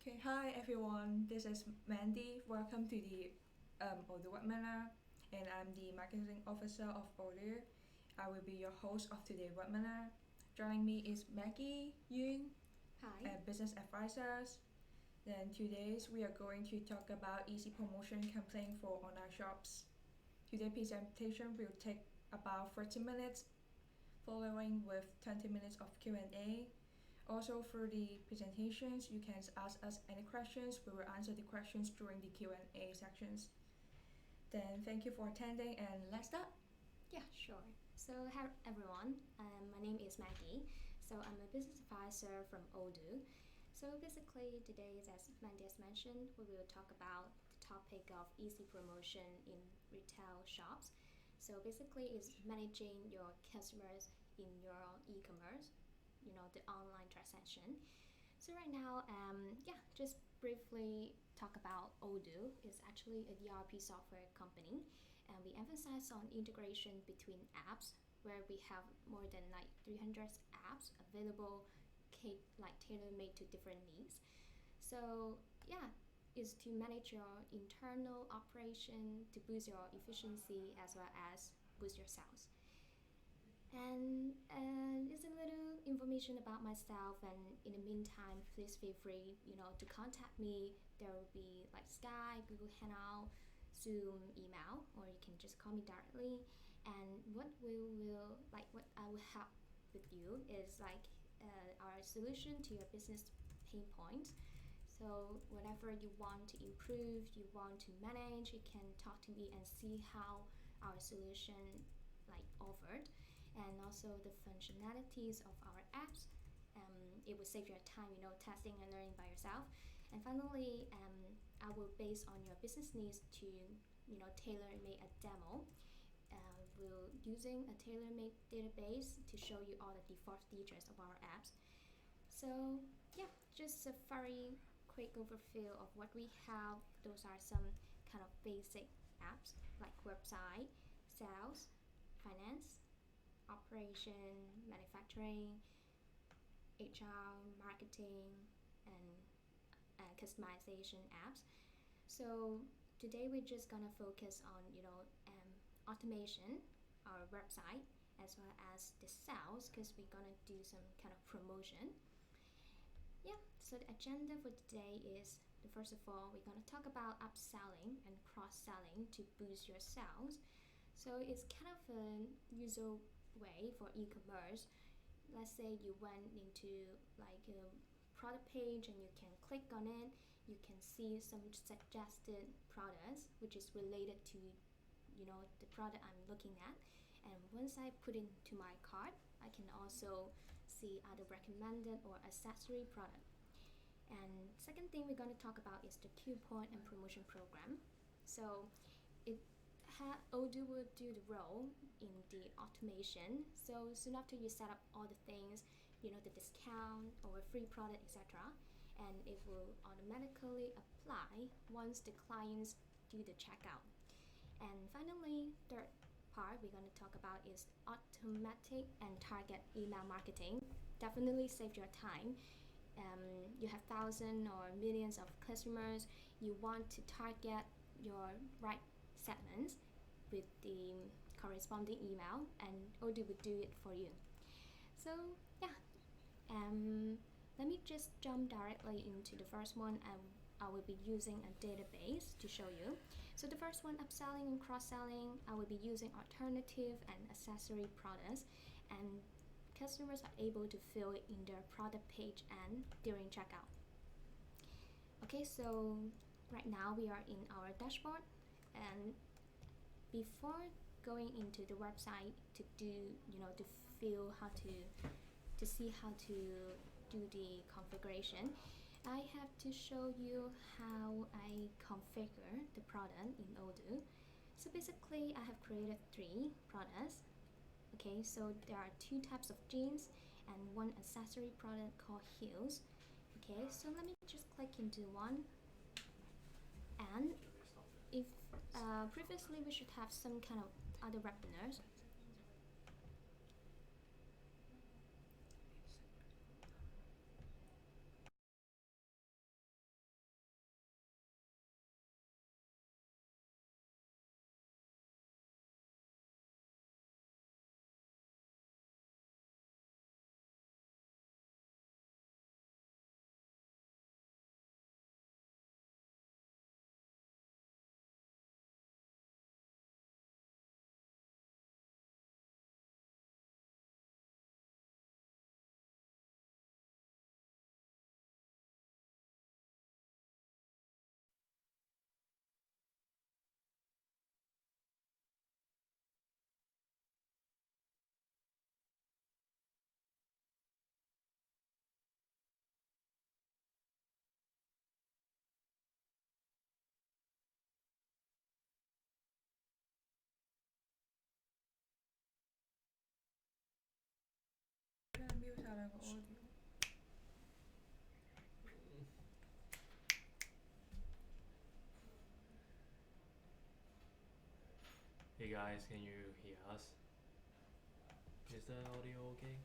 Okay, hi everyone. This is Mandy. Welcome to the Odoo Webinar, and I'm the marketing officer of Odoo. I will be your host of today's webinar. Joining me is Maggie Yoon, Hi. business advisors. Then today we are going to talk about easy promotion campaign for online shops. Today's presentation will take about 30 minutes, following with 20 minutes of Q&A. Also, for the presentations, you can ask us any questions. We will answer the questions during the Q&A sections. Then thank you for attending, and let's start. Yeah, sure. So, hi everyone. My name is Maggie. So, I'm a business advisor from Odoo. So, basically, today, as Mandy has mentioned, we will talk about the topic of easy promotion in retail shops. So, basically, it's managing your customers in your e-commerce, the online transaction. So right now, just briefly talk about Odoo. It's actually a ERP software company, and we emphasize on integration between apps, where we have more than like 300 apps available, tailor-made to different needs. So yeah, is to manage your internal operation to boost your efficiency as well as boost your sales. And it's a little information about myself. And in the meantime, please feel free, to contact me. There will be like Skype, Google Hangout, Zoom, email, or you can just call me directly. And what I will help with you is our solution to your business pain point. So whatever you want to improve, you want to manage, you can talk to me and see how our solution offered, and also the functionalities of our apps. It will save your time, testing and learning by yourself. And finally, I will base on your business needs to, tailor-make a demo. We're using a tailor-made database to show you all the default features of our apps. So yeah, just a very quick overview of what we have. Those are some kind of basic apps like website, sales, finance, operation, manufacturing, HR, marketing, and customization apps. So today we're just gonna focus on automation, our website, as well as the sales, because we're gonna do some kind of promotion. Yeah. So the agenda for today is first of all, we're gonna talk about upselling and cross-selling to boost your sales. So it's kind of a usual way for e-commerce. Let's say you went into like a product page and you can click on it. You can see some suggested products which is related to the product I'm looking at. And once I put it into my cart, I can also see other recommended or accessory product. And second thing we're going to talk about is the coupon and promotion program. So it Odoo will do the role in the automation. So soon after you set up all the things, the discount or free product, etc., and it will automatically apply once the clients do the checkout. And finally, third part we're going to talk about is automatic and target email marketing. Definitely save your time. You have thousands or millions of customers. You want to target your right segments with the corresponding email, and Odoo will do it for you. So yeah, let me just jump directly into the first one, and I will be using a database to show you. So the first one, upselling and cross-selling, I will be using alternative and accessory products, and customers are able to fill it in their product page and during checkout. Okay, so right now we are in our dashboard, and before going into the website to do, to feel how to see how to do the configuration, I have to show you how I configure the product in Odoo. So basically, I have created 3 products. Okay, so there are 2 types of jeans and 1 accessory product called heels. Okay, so let me just click into one. And if previously we should have some kind of other webinars. Triangle audio. Hey guys, can you hear us? Is the audio okay?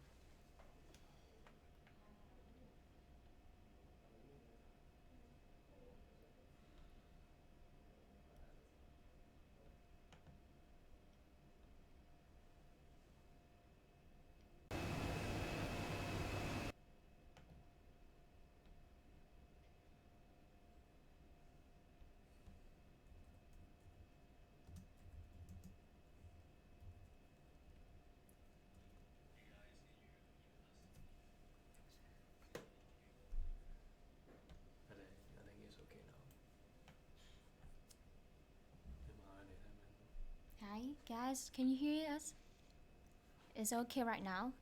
I think it's okay now. Hi guys, can you hear us? Is it okay right now?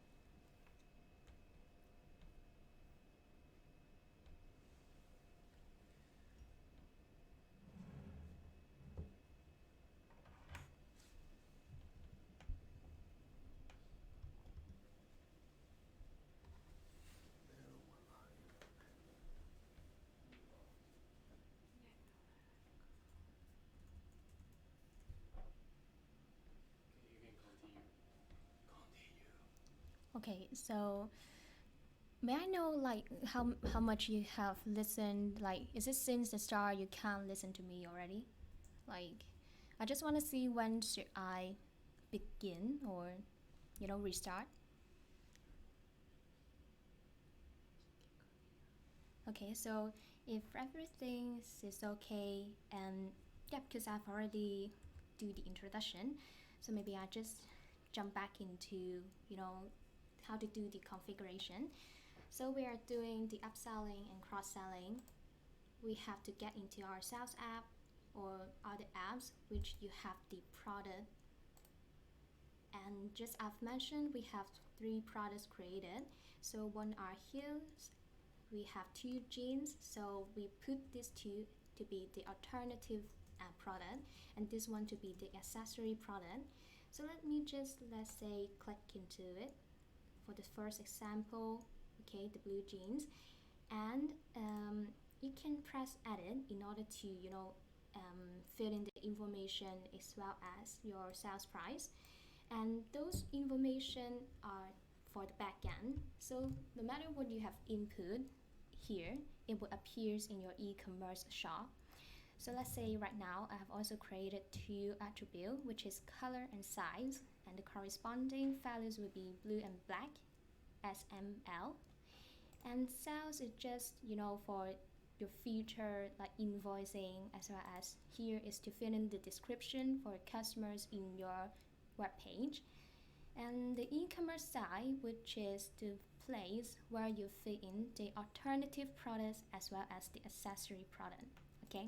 Okay, so may I know like how much you have listened? Like, is it since the start you can't listen to me already? Like, I just want to see when should I begin or restart. Okay, so if everything is okay, and yeah, because I've already do the introduction, so maybe I just jump back into how to do the configuration. So we are doing the upselling and cross-selling. We have to get into our sales app or other apps which you have the product. And just I've mentioned, we have 3 products created. So one are heels, we have 2 jeans, so we put these 2 to be the alternative product, and this one to be the accessory product. So let's say click into it for the first example. Okay, the blue jeans, and you can press edit in order to fill in the information as well as your sales price, and those information are for the backend. So no matter what you have input here, it will appears in your e-commerce shop. So let's say right now I have also created 2 attributes, which is color and size, and the corresponding values will be blue and black, SML. And sales is just for your future like invoicing, as well as here is to fill in the description for customers in your web page. And the e-commerce side, which is the place where you fit in the alternative products as well as the accessory product. Okay,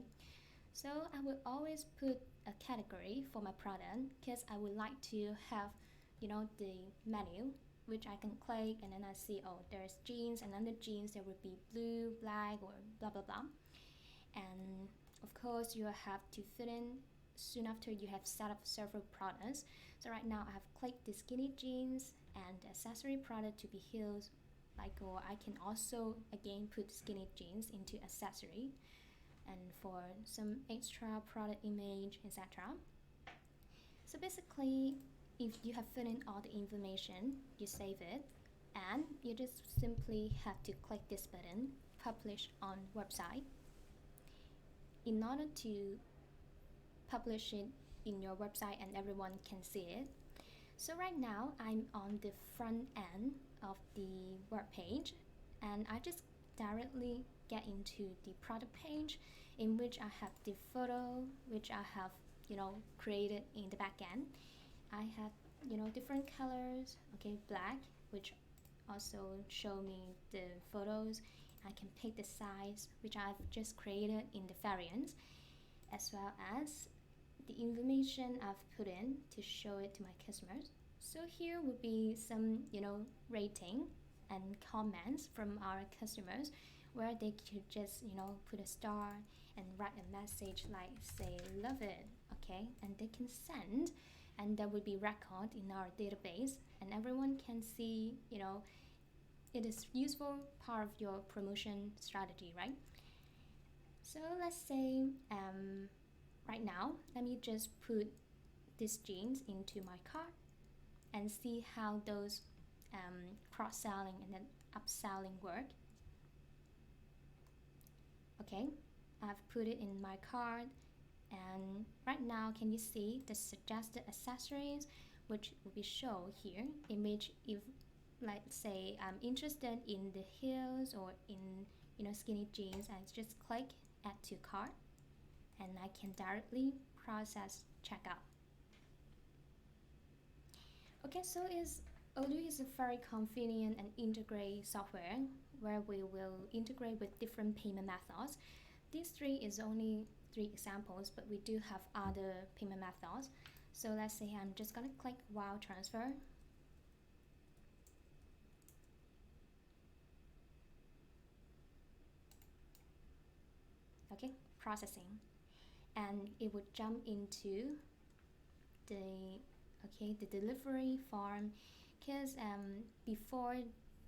so I will always put a category for my product because I would like to have the menu which I can click, and then I see, oh, there's jeans, and under jeans there would be blue, black, or blah blah blah. And of course you have to fit in soon after you have set up several products. So right now I have clicked the skinny jeans and the accessory product to be heels, or I can also again put skinny jeans into accessory, and for some extra product image, etc. So basically, if you have filled in all the information, you save it, and you just simply have to click this button, publish on website, in order to publish it in your website and everyone can see it. So right now I'm on the front end of the web page, and I just directly get into the product page, in which I have the photo which I have created in the back end. I have different colors, okay, black, which also show me the photos. I can pick the size which I've just created in the variants, as well as the information I've put in to show it to my customers. So here would be some rating and comments from our customers, where they could just put a star and write a message like say love it, okay, and they can send, and that would be record in our database, and everyone can see it is useful part of your promotion strategy, right? So let's say right now, let me just put these jeans into my cart and see how those cross-selling and then upselling work. Okay, I've put it in my cart, and right now can you see the suggested accessories which will be shown here image. If let's say I'm interested in the heels or in skinny jeans, I just click add to cart and I can directly process checkout. Okay, so Odoo is a very convenient and integrated software where we will integrate with different payment methods. These three is only 3 examples, but we do have other payment methods. So let's say I'm just gonna click wire transfer. Okay, processing, and it would jump into the delivery form, because before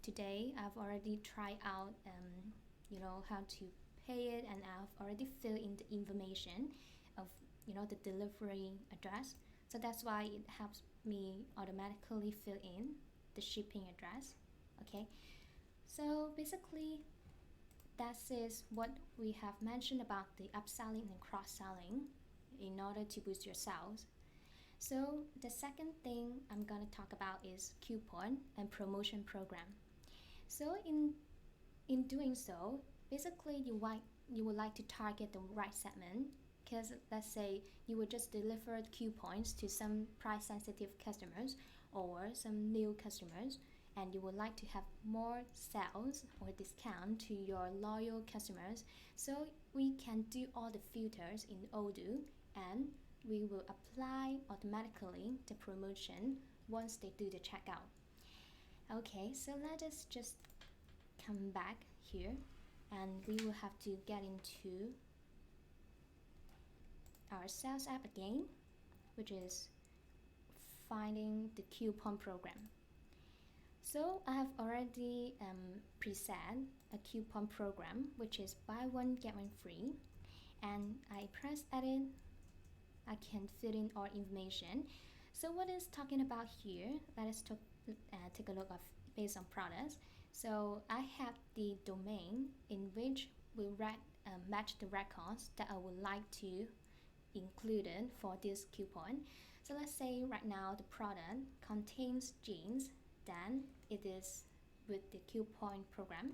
today I've already tried out how to pay it, and I've already filled in the information of the delivery address. So that's why it helps me automatically fill in the shipping address. Okay, so basically that is what we have mentioned about the upselling and cross-selling in order to boost your sales. So the second thing I'm going to talk about is coupon and promotion program. So in doing so, basically you would like to target the right segment, because let's say you would just deliver coupons to some price sensitive customers or some new customers, and you would like to have more sales or discount to your loyal customers. So we can do all the filters in Odoo, and we will apply automatically the promotion once they do the checkout. Okay, so let us just come back here, and we will have to get into our sales app again, which is finding the coupon program. So I have already preset a coupon program, which is buy one get one free, and I press edit. I can fill in all information. So what is talking about here? Let us take a look of based on products. So I have the domain in which will match the records that I would like to include for this coupon. So let's say right now the product contains jeans, then it is with the coupon program.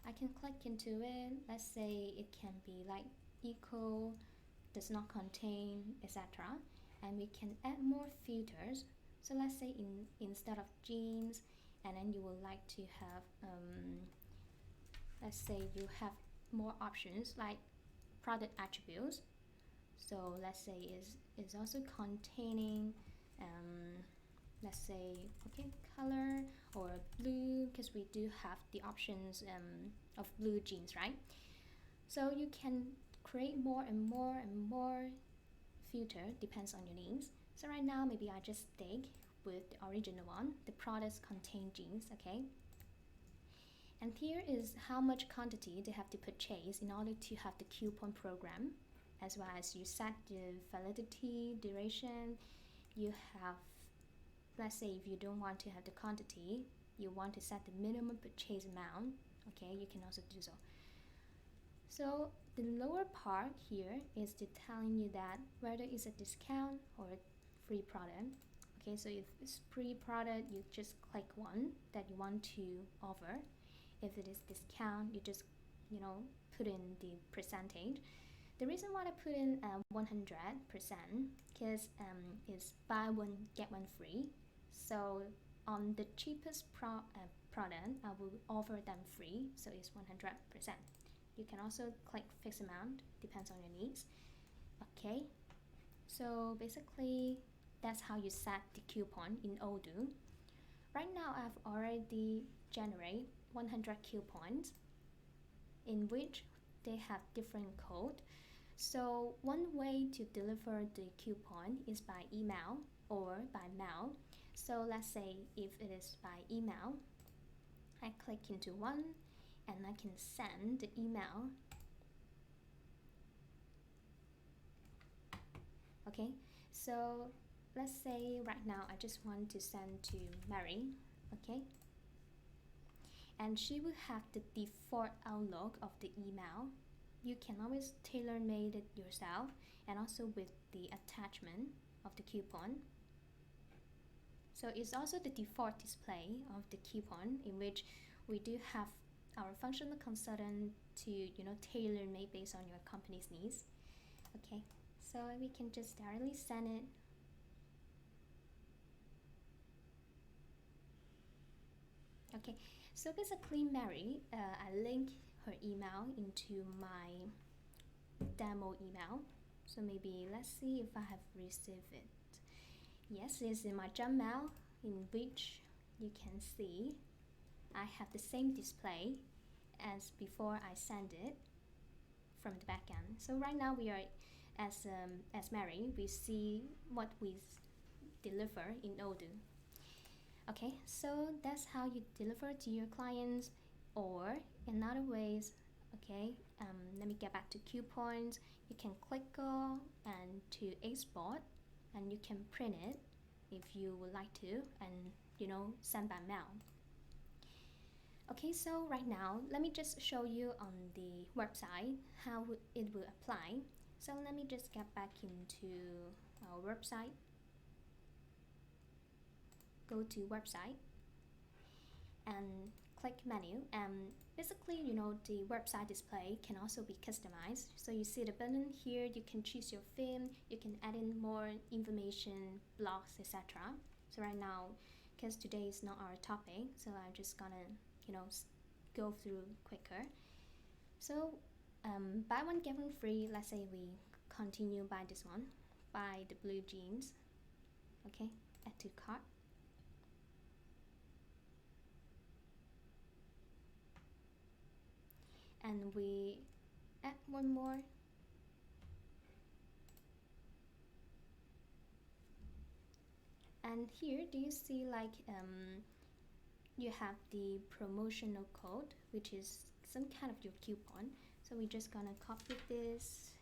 I can click into it. Let's say it can be like eco, does not contain, etc. And we can add more filters. So let's say instead of jeans, and then you would like to have let's say you have more options like product attributes. So let's say is also containing let's say color or blue, because we do have the options of blue jeans, right? So you can create more and more and more filter, depends on your needs. So right now maybe I just stick with the original one, the products contain jeans. Okay, and here is how much quantity they have to purchase in order to have the coupon program, as well as you set the validity duration. You have, let's say if you don't want to have the quantity, you want to set the minimum purchase amount. Okay, you can also do so. So the lower part here is telling you that whether it's a discount or a free product. Okay, so if it's free product, you just click one that you want to offer. If it is discount, you just put in the percentage. The reason why I put in 100%, because it's buy one get one free. So on the cheapest product, I will offer them free, so it's 100%. You can also click fixed amount, depends on your needs. Okay, so basically that's how you set the coupon in Odoo. Right now I've already generated 100 coupons in which they have different code. So one way to deliver the coupon is by email or by mail. So let's say if it is by email, I click into one and I can send the email. Okay, so let's say right now I just want to send to Mary. Okay, and she will have the default outlook of the email. You can always tailor-made it yourself, and also with the attachment of the coupon. So it's also the default display of the coupon, in which we do have our functional consultant to tailor-made based on your company's needs. Okay, so we can just directly send it. Okay, so basically Mary, I link her email into my demo email. So maybe let's see if I have received it. Yes, it's in my junk mail, in which you can see I have the same display as before I send it from the backend. So right now we are as Mary, we see what we deliver in Odoo. Okay, so that's how you deliver to your clients. Or in other ways, okay, let me get back to coupons. You can click on and to export, and you can print it if you would like to, and send by mail. Okay, so right now let me just show you on the website how it will apply. So let me just get back into our website. Go to website and click menu, and basically the website display can also be customized. So you see the button here, you can choose your theme, you can add in more information, blogs, etc. So right now, because today is not our topic, so I'm just gonna go through quicker. So buy one get one free. Let's say we continue by this one, buy the blue jeans. Okay, add to cart. And we add one more. And here, do you see you have the promotional code, which is some kind of your coupon. So we're just gonna copy this,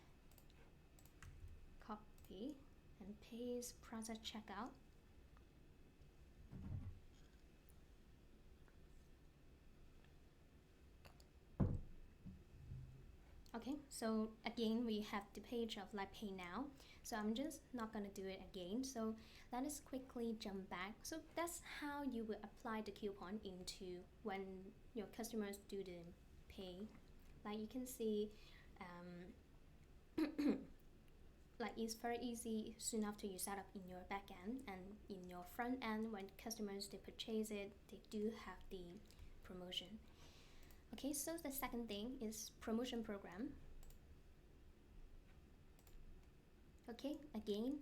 copy and paste, process checkout. Okay, so again we have the page of Pay Now. So I'm just not gonna do it again. So let us quickly jump back. So that's how you will apply the coupon into when your customers do the pay. Like you can see, it's very easy soon after you set up in your back end, and in your front end when customers they purchase it, they do have the promotion. Okay, so the second thing is promotion program. Okay, again,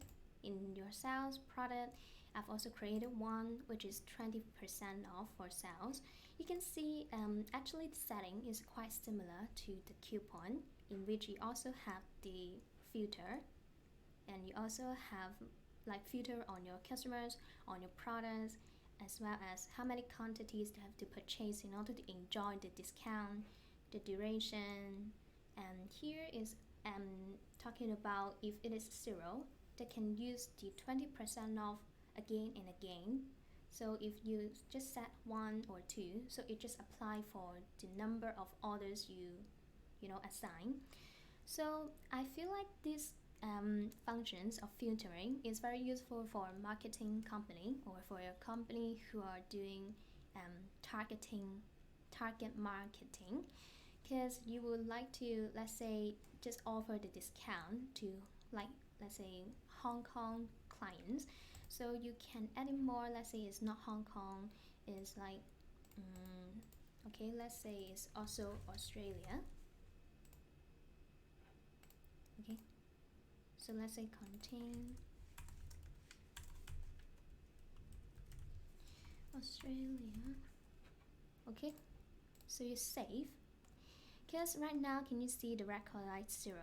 in your sales product, I've also created one which is 20% off for sales. You can see actually the setting is quite similar to the coupon, in which you also have the filter, and you also have filter on your customers, on your products, as well as how many quantities they have to purchase in order to enjoy the discount, the duration. And here is talking about if it is 0, they can use the 20% off again and again. So if you just set 1 or 2, so it just apply for the number of orders you assign. So I feel like these functions of filtering is very useful for a marketing company, or for a company who are doing target marketing, because you would like to, let's say, just offer the discount to let's say Hong Kong clients. So you can add in more. Let's say it's not Hong Kong, it's okay, let's say it's also Australia. Okay, so let's say contain Australia. Okay, so you save, because right now can you see the record 0,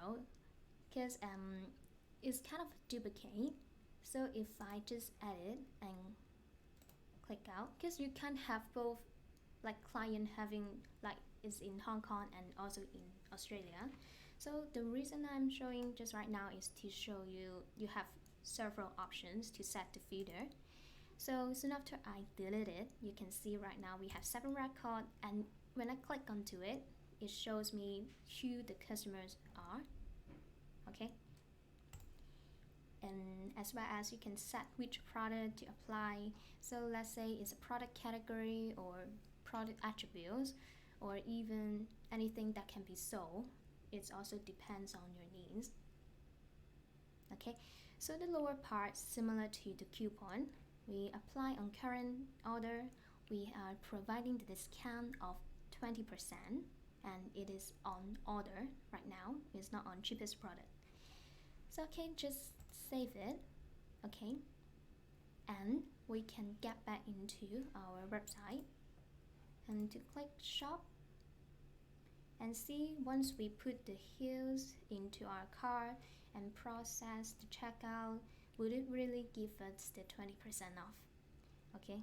because it's kind of duplicate. So if I just add it and click out, because you can't have both like client having like is in Hong Kong and also in Australia. So the reason I'm showing just right now is to show you have several options to set the filter. So soon after I delete it, you can see right now we have 7 records, and when I click onto it, it shows me who the customers are. Okay. And as well as you can set which product to apply. So let's say it's a product category or product attributes or even anything that can be sold. It also depends on your needs. Okay, so the lower part similar to the coupon. We apply on current order. We are providing the discount of 20% and it is on order right now. It's not on cheapest product. So okay, just save it. Okay, and we can get back into our website and to click shop and see once we put the heels into our cart and process the checkout, would it really give us the 20% off? Okay.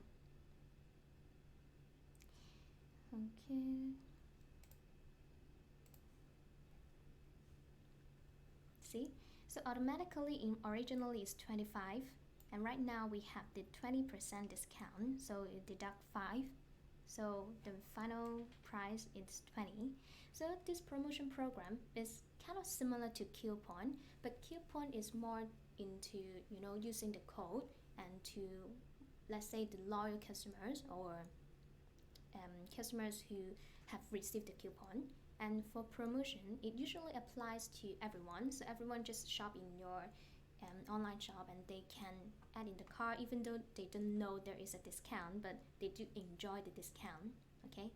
See, so automatically originally it's 25 and right now we have the 20% discount, so it deduct 5, so the final price is 20. So this promotion program is kind of similar to coupon, but coupon is more into using the code and to, let's say, the loyal customers or customers who have received the coupon. And for promotion, it usually applies to everyone, so everyone just shop in your online shop and they can add in the cart even though they don't know there is a discount, but they do enjoy the discount. Okay,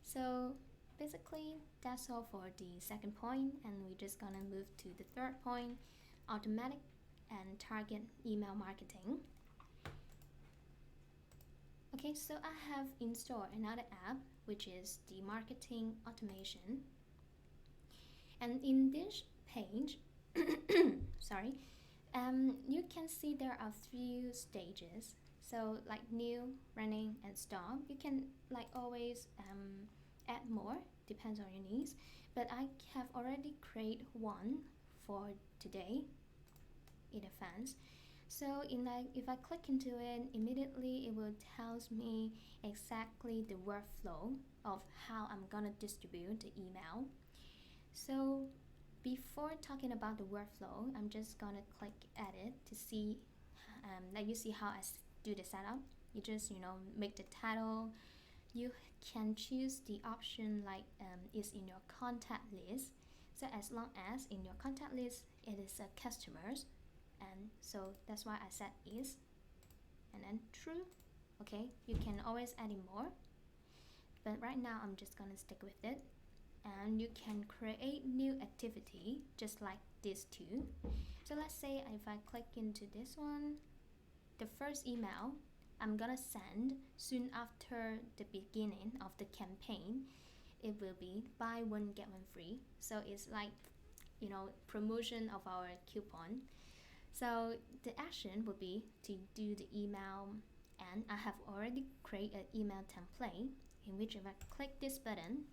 so basically that's all for the second point, and we're just gonna move to the third point, automatic and target email marketing. Okay, so I have installed another app which is the marketing automation, and in this page sorry, you can see there are 3 stages. So like new, running and stop. You can like always add more, depends on your needs, but I have already created one for today in advance. So if I click into it, immediately it will tells me exactly the workflow of how I'm gonna distribute the email. So before talking about the workflow, I'm just gonna click edit to see let you see how I do the setup. You just make the title. You can choose the option like is in your contact list. So as long as in your contact list it is a customers, and so that's why I set is and then true. Okay, you can always add in more, but right now I'm just gonna stick with it. And you can create new activity just like this too. So let's say if I click into this one, the first email I'm gonna send soon after the beginning of the campaign, it will be buy one get one free. So it's like promotion of our coupon. So the action would be to do the email, and I have already created an email template in which if I click this button,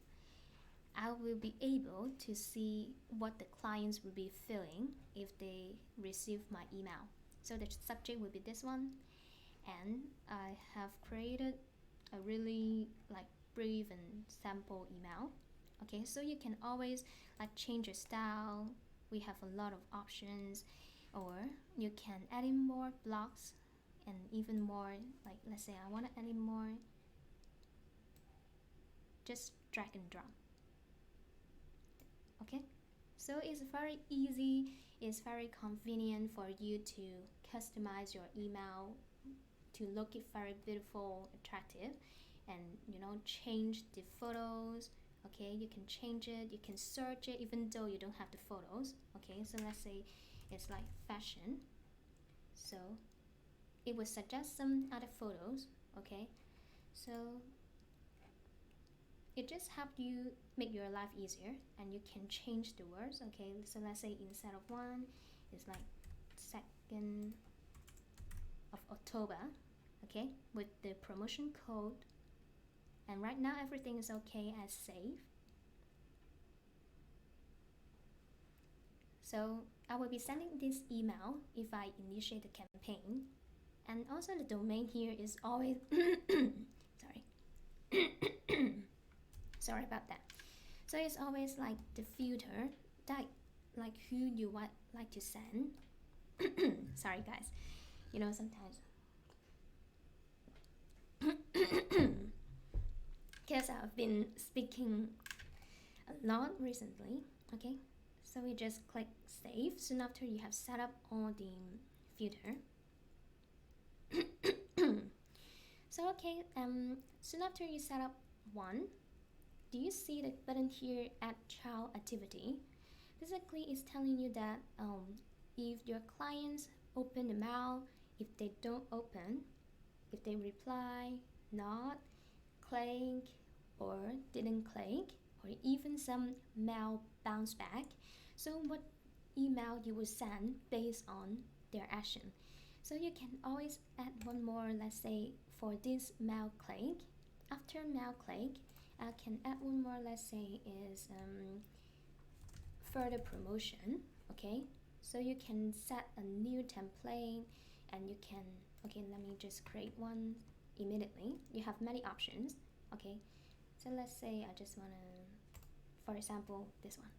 I will be able to see what the clients will be feeling if they receive my email. So the subject will be this one, and I have created a really like brief and sample email. Okay, so you can always like change your style. We have a lot of options, or you can add in more blocks and even more, like let's say I want to add in more, just drag and drop. Okay, so it's very easy, it's very convenient for you to customize your email to look it very beautiful, attractive, and change the photos. Okay, you can change it, you can search it even though you don't have the photos. Okay, so let's say it's like fashion, so it will suggest some other photos. Okay, so it just helps you make your life easier, and you can change the words. Okay, so let's say instead of 1, it's like 2nd of October. Okay, with the promotion code And right now everything is okay as save. So I will be sending this email if I initiate the campaign. And also the domain here is always sorry sorry about that. So it's always like the filter that like who you want like to send. Sorry guys, you know, sometimes because I've been speaking a lot recently. Okay, so we just click save soon after you have set up all the filter. So okay, soon after you set up one, do you see the button here, add child activity? Basically it's telling you that if your clients open the mail, if they don't open, if they reply, not, click, or didn't click, or even some mail bounce back, so what email you will send based on their action. So you can always add one more, let's say for this mail click. After mail click, I can add one more, let's say is further promotion. Okay, so you can set a new template and you can, okay, let me just create one immediately. You have many options. Okay, so let's say I just want to, for example, this one.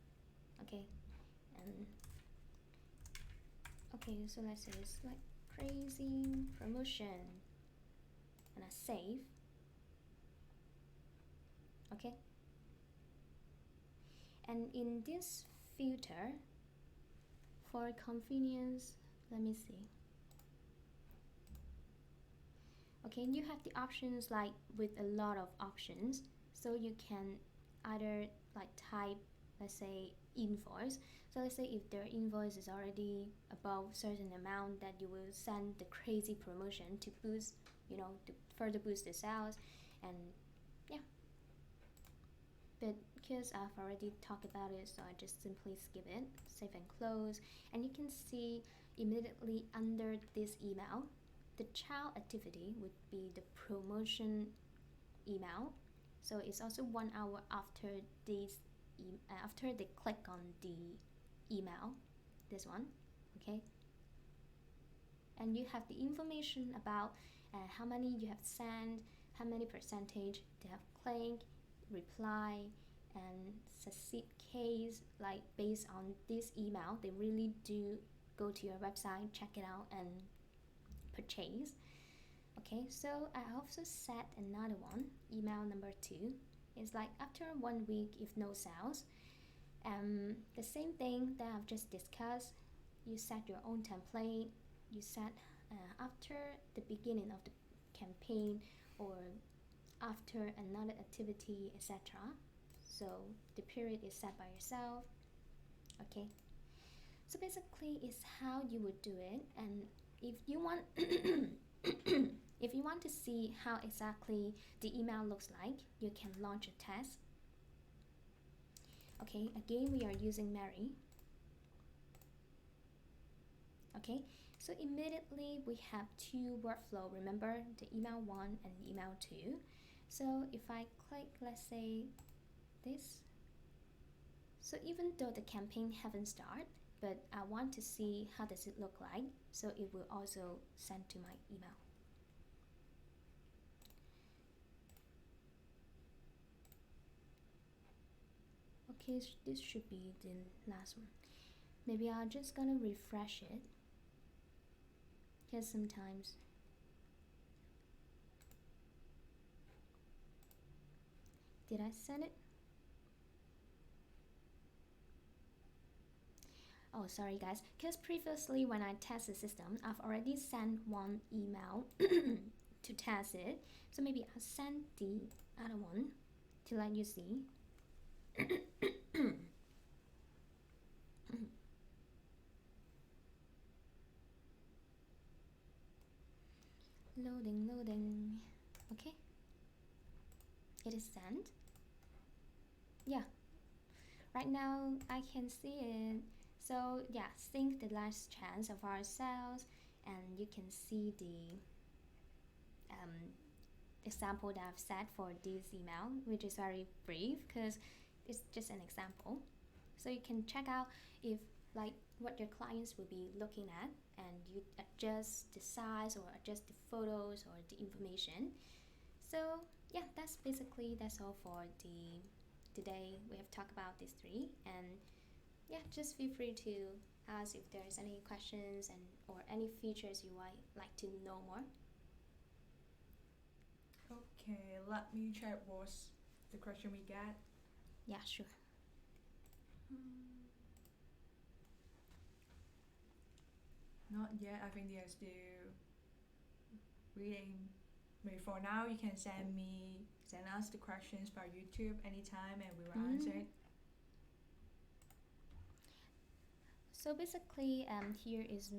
Okay, and okay, so let's say it's like crazy promotion and I save. Okay, and in this filter, for convenience, let me see. Okay, you have the options like with a lot of options, so you can either like type, let's say invoice. So let's say if their invoice is already above certain amount, that you will send the crazy promotion to boost, you know, to further boost the sales. And yeah, but because I've already talked about it, so I just simply skip it, save and close. And you can see immediately under this email, the child activity would be the promotion email. So it's also 1 hour after this after they click on the email, this one. Okay, and you have the information about how many you have sent, how many percentage they have clicked, reply, and succeed case. Like based on this email, they really do go to your website, check it out, and purchase. Okay, so I also set another one, email number 2. It's like after 1 week if no sales, the same thing that I've just discussed. You set your own template, you set after the beginning of the campaign or after another activity, etc. So the period is set by yourself. Okay, so basically it's how you would do it. And if you want if you want to see how exactly the email looks like, you can launch a test. Okay, again we are using Mary. Okay, so immediately we have 2 workflow. Remember the email 1 and email 2. So if I click, let's say this, so even though the campaign haven't started, but I want to see how does it look like, so it will also send to my email. Okay, this should be the last one. Maybe I'm just gonna refresh it, because sometimes did I send it? Oh, sorry guys, because previously when I test the system, I've already sent one email to test it. So maybe I'll send the other one to let you see. Loading. Okay, it is sent. Yeah, right now I can see it. So yeah, sync the last chance of our sales, and you can see the example that I've set for this email, which is very brief because it's just an example. So you can check out if like what your clients will be looking at, and you adjust the size or adjust the photos or the information. So yeah, that's all for the today. We have talked about these three, and yeah, just feel free to ask if there's any questions and or any features you might like to know more. Okay, let me check what's the question we get. Yeah, sure. Not yet. I think they are still reading. Maybe for now, you can send us the questions by YouTube anytime, and we will answer it. So basically, here is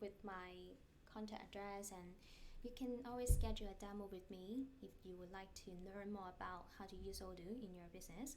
with my contact address, and you can always schedule a demo with me if you would like to learn more about how to use Odoo in your business.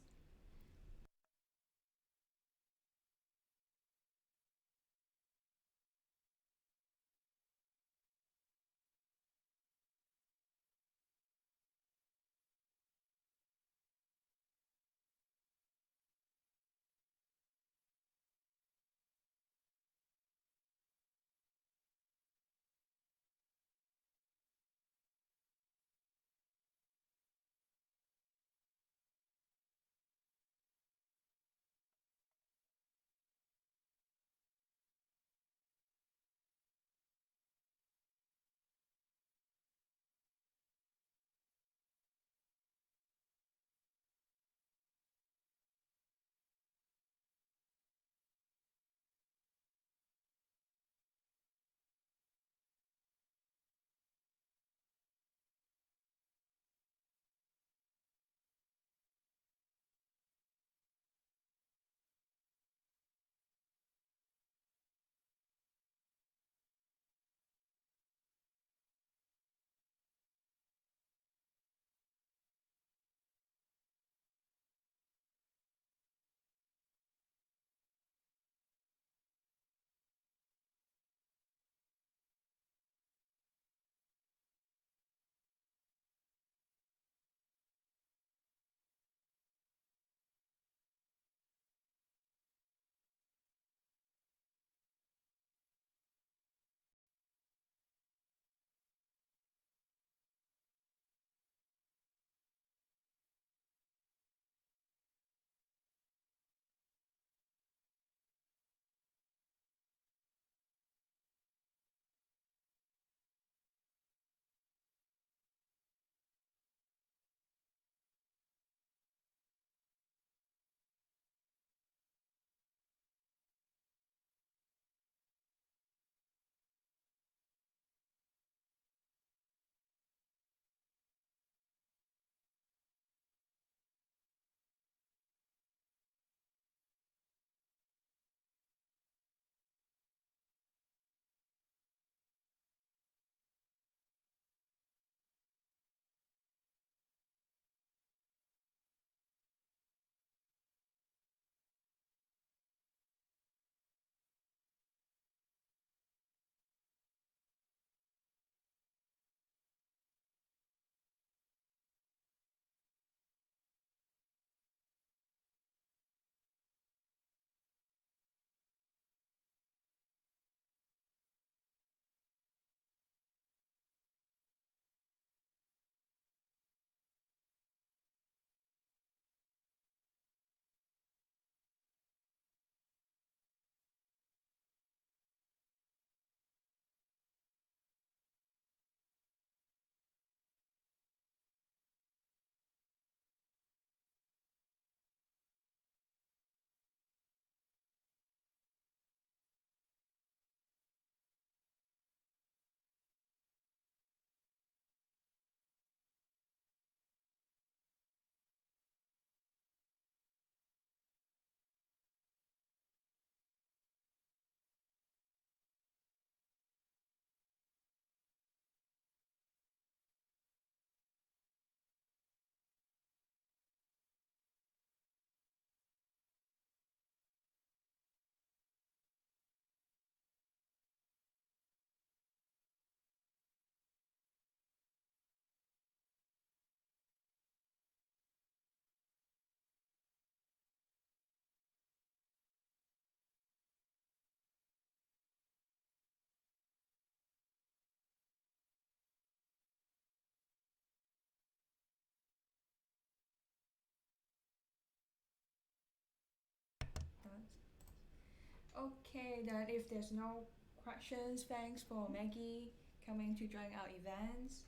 Okay, then if there's no questions, thanks for Maggie coming to join our events.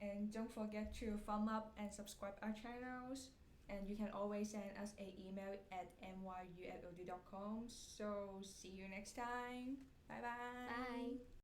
And don't forget to thumb up and subscribe our channels. And you can always send us an email at myu@odoo.com. So see you next time. Bye bye. Bye.